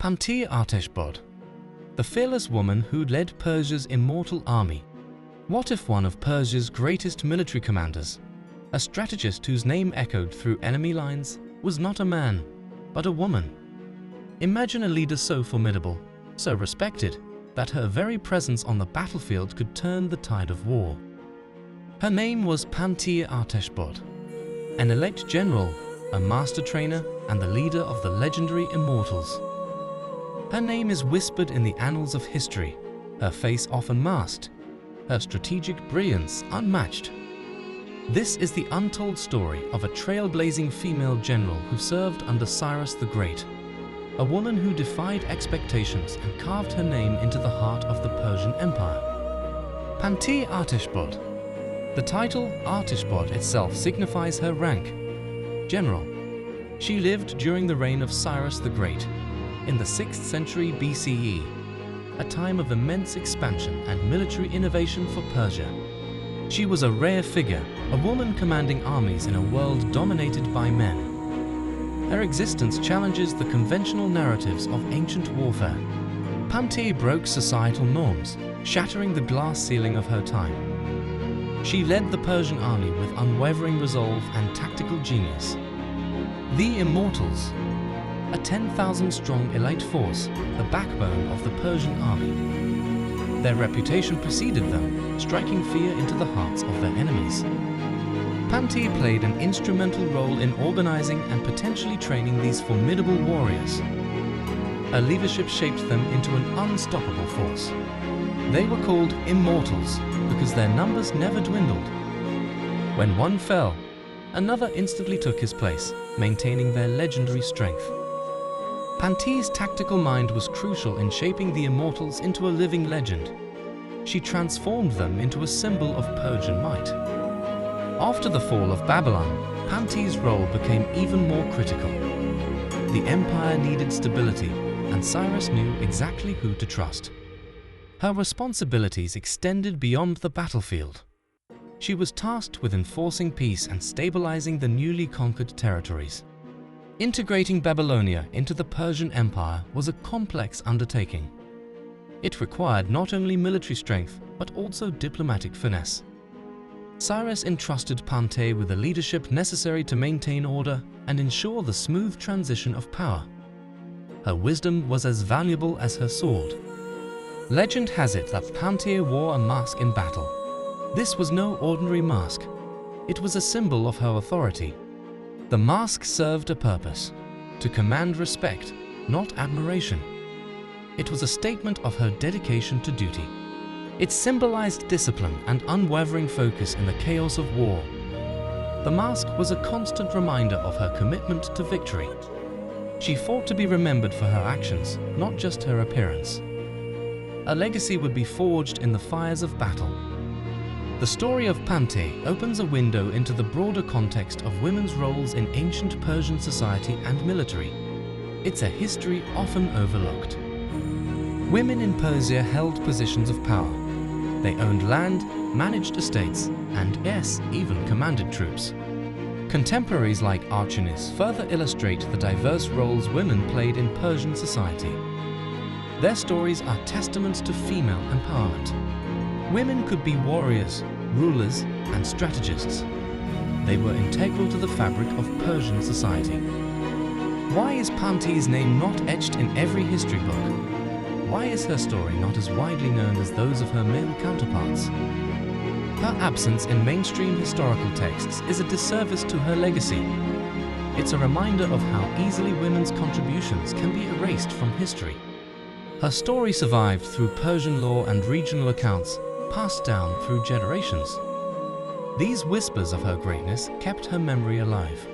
Pantea Arteshbod, the fearless woman who led Persia's immortal army. What if one of Persia's greatest military commanders, a strategist whose name echoed through enemy lines, was not a man, but a woman? Imagine a leader so formidable, so respected, that her very presence on the battlefield could turn the tide of war. Her name was Pantea Arteshbod, an elite general, a master trainer, and the leader of the legendary Immortals. Her name is whispered in the annals of history, her face often masked, her strategic brilliance unmatched. This is the untold story of a trailblazing female general who served under Cyrus the Great, a woman who defied expectations and carved her name into the heart of the Persian Empire. Pantea Arteshbod. The title Arteshbod itself signifies her rank, general. She lived during the reign of Cyrus the Great, in the 6th century BCE, a time of immense expansion and military innovation for Persia. She was a rare figure, a woman commanding armies in a world dominated by men. Her existence challenges the conventional narratives of ancient warfare. Pantea broke societal norms, shattering the glass ceiling of her time. She led the Persian army with unwavering resolve and tactical genius. The Immortals, a 10,000-strong elite force, the backbone of the Persian army. Their reputation preceded them, striking fear into the hearts of their enemies. Pantea played an instrumental role in organizing and potentially training these formidable warriors. Her leadership shaped them into an unstoppable force. They were called Immortals because their numbers never dwindled. When one fell, another instantly took his place, maintaining their legendary strength. Pantea's tactical mind was crucial in shaping the Immortals into a living legend. She transformed them into a symbol of Persian might. After the fall of Babylon, Pantea's role became even more critical. The empire needed stability, and Cyrus knew exactly who to trust. Her responsibilities extended beyond the battlefield. She was tasked with enforcing peace and stabilizing the newly conquered territories. Integrating Babylonia into the Persian Empire was a complex undertaking. It required not only military strength, but also diplomatic finesse. Cyrus entrusted Pantea with the leadership necessary to maintain order and ensure the smooth transition of power. Her wisdom was as valuable as her sword. Legend has it that Pantea wore a mask in battle. This was no ordinary mask. It was a symbol of her authority. The mask served a purpose: to command respect, not admiration. It was a statement of her dedication to duty. It symbolized discipline and unwavering focus in the chaos of war. The mask was a constant reminder of her commitment to victory. She fought to be remembered for her actions, not just her appearance. A legacy would be forged in the fires of battle. The story of Pantea opens a window into the broader context of women's roles in ancient Persian society and military. It's a history often overlooked. Women in Persia held positions of power. They owned land, managed estates, and yes, even commanded troops. Contemporaries like Achaemenid further illustrate the diverse roles women played in Persian society. Their stories are testaments to female empowerment. Women could be warriors, rulers, and strategists. They were integral to the fabric of Persian society. Why is Pantea's name not etched in every history book? Why is her story not as widely known as those of her male counterparts? Her absence in mainstream historical texts is a disservice to her legacy. It's a reminder of how easily women's contributions can be erased from history. Her story survived through Persian lore and regional accounts, passed down through generations. These whispers of her greatness kept her memory alive.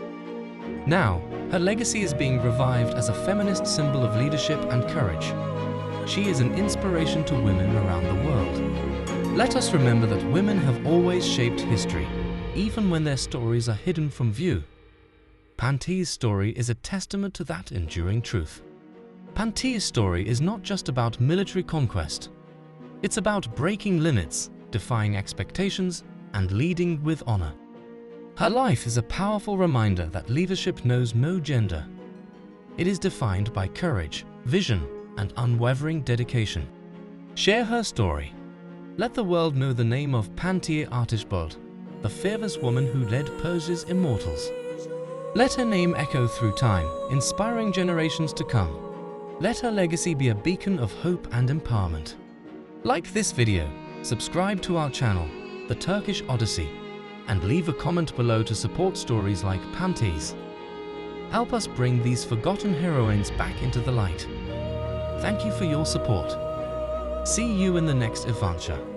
Now, her legacy is being revived as a feminist symbol of leadership and courage. She is an inspiration to women around the world. Let us remember that women have always shaped history, even when their stories are hidden from view. Pantea's story is a testament to that enduring truth. Pantea's story is not just about military conquest. It's about breaking limits, defying expectations, and leading with honor. Her life is a powerful reminder that leadership knows no gender. It is defined by courage, vision, and unwavering dedication. Share her story. Let the world know the name of Pantea Arteshbod, the fearless woman who led Persia's Immortals. Let her name echo through time, inspiring generations to come. Let her legacy be a beacon of hope and empowerment. Like this video, subscribe to our channel, The Turkish Odyssey, and leave a comment below to support stories like Pantea's. Help us bring these forgotten heroines back into the light. Thank you for your support. See you in the next adventure.